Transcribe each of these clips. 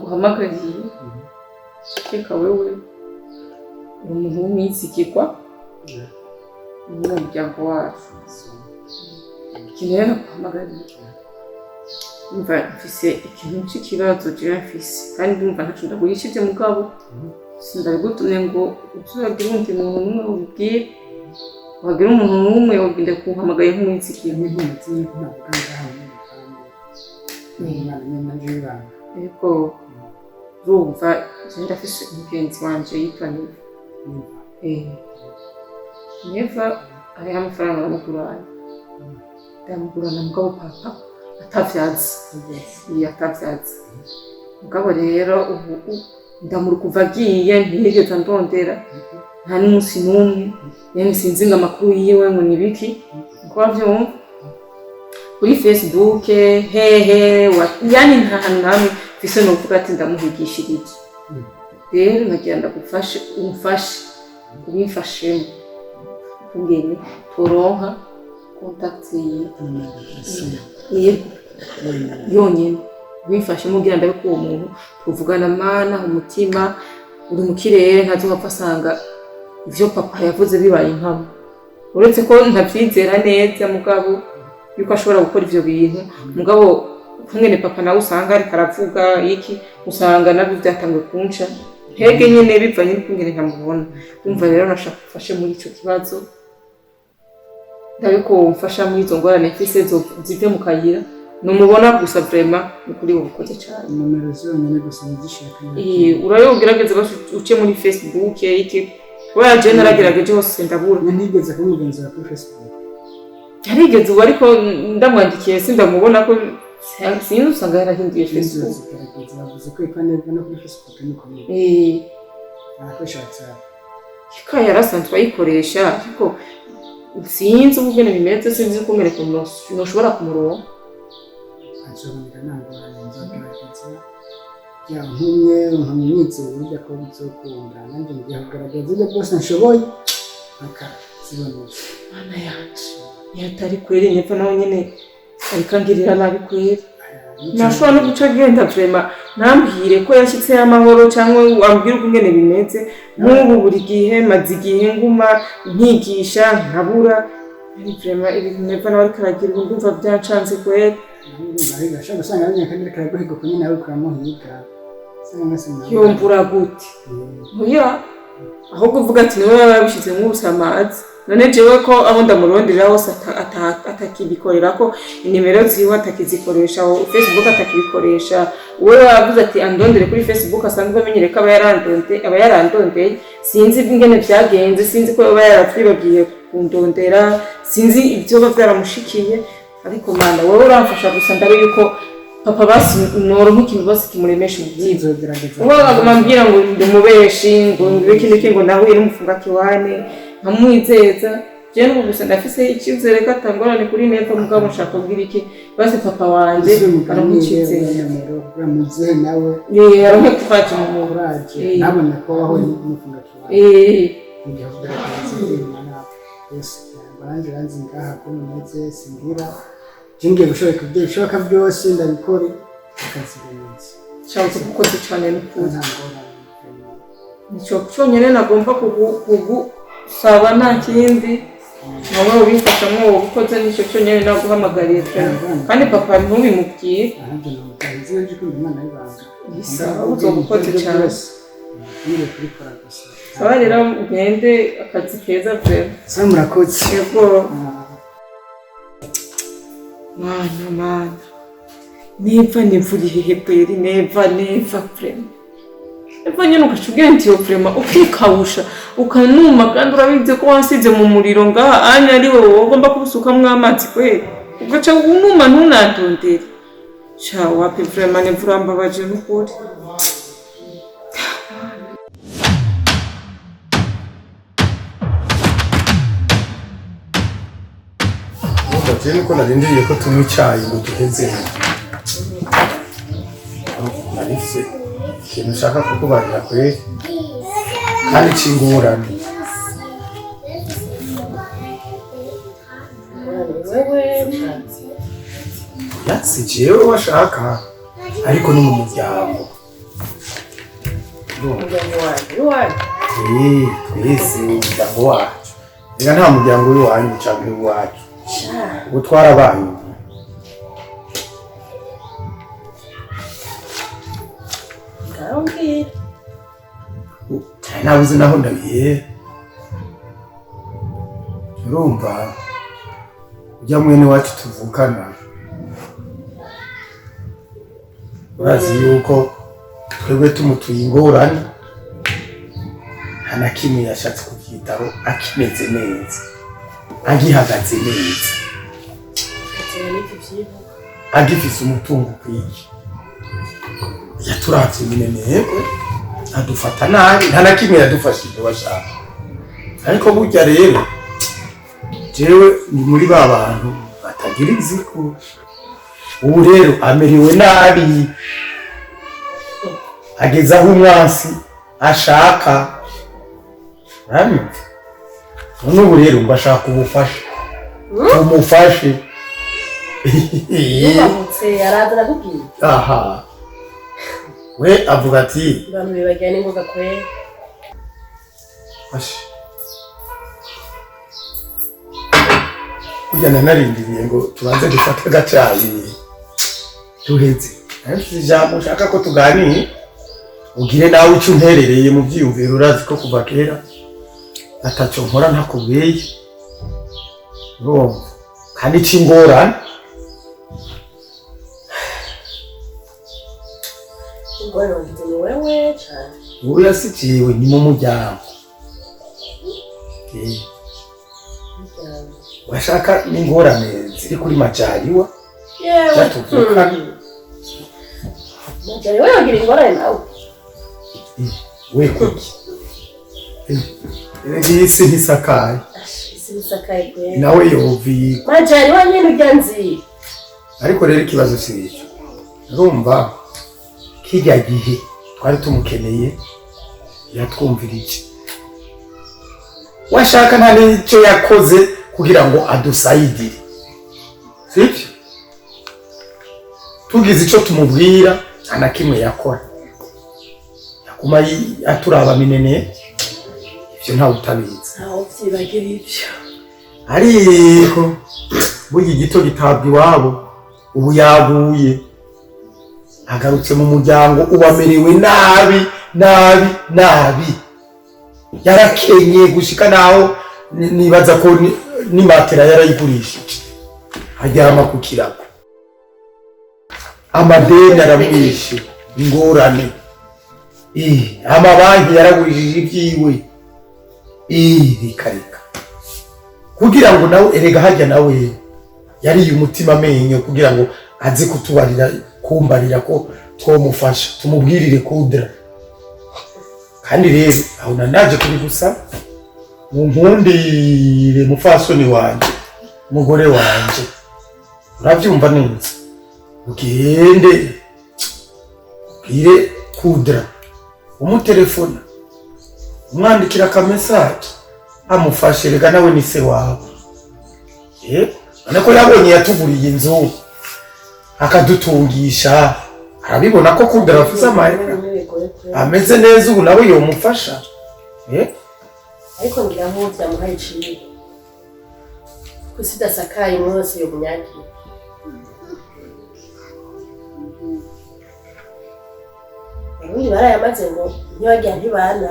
naguhamagariye reka wewe uri umuntu w'umwizigirwa mu muryango wacu ikintu rero naguhamagariye umva mfise ikintu c'ikibazo jewe mfise kandi ndumva ntaco ndaguhishije mugabo sindabigutumye ngo uzagire undi muntu n'umwe ubibwire wagira umuntu n'umwe wogende kumpamagaye nk'umwizigirwa ariko urumva ndafise umugenzi wanje yitwa Neva hariho amafaranga ndamugurana mugabo papa atavyazi mugabo rero ubu ndamuri kuva agiye ntiyigeze andondera nta n'umunsi n'umwe yemwe sinzi ngo amakuru yiwe ngo ni biki uko wavyumva kuri Facebook hehe yani nta hantu namwe mfise novuga ati ndamuhigishirije rero nagira ndagufashe umfashe ubimfashemo kungene turonka contact yiwe yonyene ubimfashe mugira ndabe ko uwo muntu tuvugana mana umutima uri mu kirere ntazopfa asanga ivyo papa yavuze bibaye impamo uretse ko ntavyizera neza mugabo yuko ashobora gukora ivyo bintu mugabo kungene papa nawe usanga ariko aravuga iki usanga nabyo byatangiye kunca hege nyene bivanye n'ukungene nkamubona umva rero nashaka gufashe muri ico kibazo ndabiko umfasha muri izo ngorane mfise zive mu kayira numubona gusa vraiment ni kuri wowe ukoze cyane numero zonyene gusa nigishaka urayo ugerageze uce muri Facebook iki kubera je naragerageje hose ndabura nigeze kumugenzura kuri Facebook yarigeze ubu ariko ndamwandikiye sindamubona ko sinzi usanga yarahinduye Facebook bavuze ko ikanebwa no kuri Facebook niko nakoshatse ka yarasanzwe ayikoresha ariko sinzi ubugene bimeze sinzi kumere ko noshobora kumuronka azoboneka nangorane nzogerageza ya nkumwe nkamwitse burya ko bizokunda nanje ngiye kugaragaza ibyo byose nshoboye aka zibonesha mana yanje yatari kweri nyepfa nawe nyene arikangirira nabi kweri nashobora no guca agenda vraiment nambwire ko yashyitse y'amahoro cyangwa wambwira ukungene bimeze nk'ubu buri gihe maze igihe nguma nkigisha nkabura ari vraiment ibintu nyepfa nawe arikaragira ubu ndumva byancanze kweri Mariga shaka usanga abanyakandira karaguhiga ko nyine nawe kuramuhiga yombura gute oya aho kuvuga ati niwe yabishize mu busamazi none jewe ko aho ndamurondera hose atakibikorera ko inimero ziwe atakizikoresha Facebook atakibikoresha wewe wavuze ati andondere kuri Facebook asanzwe amenyere ko aba yarandondeye sinzi ingene byagenze sinzi ko aba yaratwibagiye kundondera sinzi ibyo byaramushikiye ariko mana wowe uramfasha gusa ndabe yuko papa basi noronka ikintu basi kimuremesha ubyizo gerageza uba bagambira ngo ndumubeshi ngo ndibeke ngo nawe n'umufunga kiwane nkamwizeza je n'ubu gusa ndafise icyizere ko atangorane kuri Neva mugabo nshaka kubwira iki basi papa wanje aramucyizeye ramuze nawe aronke kufaje mu muraje nabona ko waho n'umufunga kiwane ngiye kugerageza imana yes baranje ranzi ngaha ko meze singira jingiye gushobora kubyo bishoboka byose ndabikore akazirenza cyangwa kukoze cyane n'ukuza nicyo cyonyine nagomba kugusaba nta kindi nawe ubifashamo ukoze nicyo cyonyine naguhamagariye kandi papa ntubimubwire ahandi namutanze nje ko Imana y'ibanga isaha uzogukoze cyane ngiye kubikora gusa sawa rero ugende akazi keza vrema sawa murakoze yego mana Neva nivuri hehe kweri Neva vrema Eva nyene ukashubwira nti yo vrema ukikawusha ukanuma kandi urabize ko wansize mu muriro ngaha anya ari wowe ugomba kubusukamwo amazi kweri ugaca unuma ntunandondere cha wapi vrema Neva mbabaje n'ukuri Batene ko narindiriye ko tunywa icyayi ngo duheze narifise ikintu ushaka kukubarira kweri kandi cingurane yatsi jewe washaka ariko no mu muryango umuryango wanjye iwanyu twese umuryango wacu reka nta muryango w'iwanyu cyangwa iwacu ubu twarabaye ngaho mbwira ntawe uzi naho ndabiye urumva ujya mwene wacu tuvukana urazi yuko twebwe tumutuye ingorane nta na kimwe yashatse kubyitaho akimeze neza agihagaze neza agifise umutungo ukwiye yaturavye minenebwe adufata nabi nta na kimwe yadufashije washaka ariko burya rero jewe ni muri ba bantu batagira inzigo ubu rero amerewe nabi ageze aho umwansi ashaka uranyumva none ubu rero mbashaka ubufasha umufashe yubahutse araza arakubwira aha we avuga ati abantu bibagira n'ingoga kwera fashe kujyana narindiriye ngo tubanze dufate agacayi tuheze ariko ijambo ushaka ko tuganire ugire nawe icyo unterereye mu byiyumviro urazi ko kuva kera atacyo nkora ntakubwiye urumva kandi c'ingorane ingorane wagize ni wewe cyane ubu yasikiwe ni mu muryango washaka n'ingorane ziri kuri Majaliwa yewe Majaliwa yagira ingorane nawe we kuki isi ntisakaye isi ntisakaye kwera nawe yovi Majaliwa nyine ujya nzi ariko rero ikibazo sicyo urumva kijya gihe twari tumukeneye yatwumvira iki washaka nta n'icyo yakoze kugira ngo adusayidire sibyo tugize icyo tumubwira nta na kimwe yakora yakuma aturaba minene ibyo ntawe utabizi ntawe byibagira ibyo ariko burya igito gitabwa iwabo ubu yaguye agarutse mu muryango ubamerewe nabi nabi nabi yarakenye gushika naho nibaza ko ni matera yarayigurishije aryama ku kirago amadeni aramwishe ingorane amabanki yaragurishije ibyiwe rikareka kugira ngo nawe erega hajya nawe yariye umutima amenyo kugira ngo aze kutubarira kumbarira ko twomufasha tumubwirire kudra kandi rero aho nanaje kuri gusa nkundire mufasoni wanje umugore wanje urabyumva neza ugende ubwire kudra umutelefona umwandikira akamesaje amufashe rega nawe ni se wawe nako yabonye yatuguriye inzu akadutungisha arabibona ko kudra afise amahera ameze neza ubu nawe yomufasha ariko ngira ngo byamuhaye iciye kusidasakaye mwose yo munyaki ubundi barayamaze ngo ntibagiye ntibana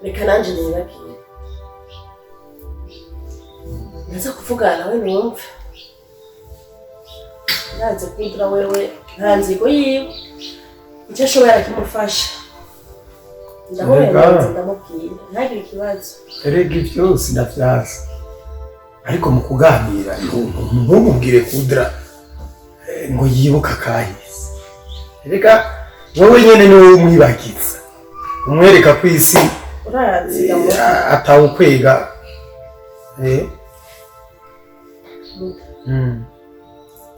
reka nanje nibabwire ndaza kuvugana nawe numve ntaze kwidura wewe nta nzigo yiwe icyo ashobora kimufasha ndamubwira ntagire ikibazo erega ibyo sinavyaza ariko mu kuganira ntumubwire kudra ngo yibuka kahise erega wowe nyene niwe umwibagiza umwereka ko isi atawukwega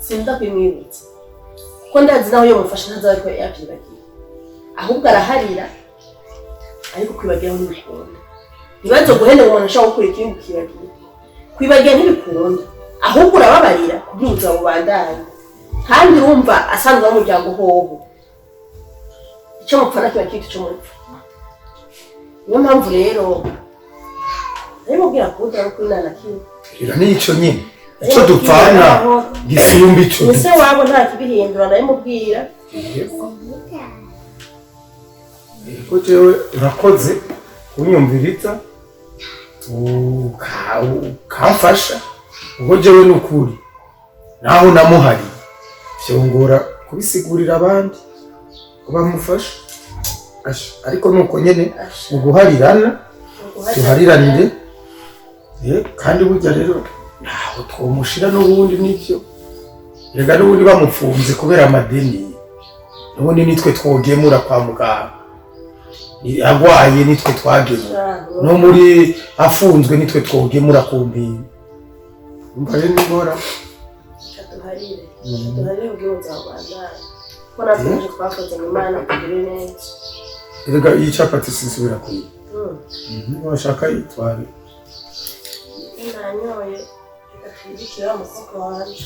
sinda kwimwibutsa kuko ndazi nawe iyo mufasha ntazaba ko yabyibagiye ahubwo araharira ariko kwibagira ntibikunda ntibazo guhenda ngo umuntu ashaka gukora ikindi kibagiye kwibagira ntibikunda ahubwo urababarira kugira ubuzima bubandanye kandi urumva asanzwe mu muryango hoho icyo mupfana kiba kitu cyo mupfa. Niyo mpamvu rero ndamubwira ko utari kuri nana kimwe. Ira nico nyine icyo dupfana gisumba ico Ese wabo nta kibihindura ndamubwira. ko jewe urakoze kunyumviriza ukamfasha ubwo jewe n'ukuri naho namuhari vyongora kubisigurira abandi ko bamufasha ariko nuko nyene mu guharirana tuhariranire kandi burya rero ntaho twomushira n'ubundi n'ivyo rega n'ubundi bamupfunze kubera amadeni n'ubundi nitwe twogemura kwa muganga agwaye nitwe twagemura no muri afunzwe nitwe twogemura ku mpinga umva rero nibora tuharire ubwiyunza wa Rwanda ko natwe twakoze mu Imana kugira neza. Erega iyi capati sinsubira kuyi washaka yitware nanyoye akashidikira mukoko wanje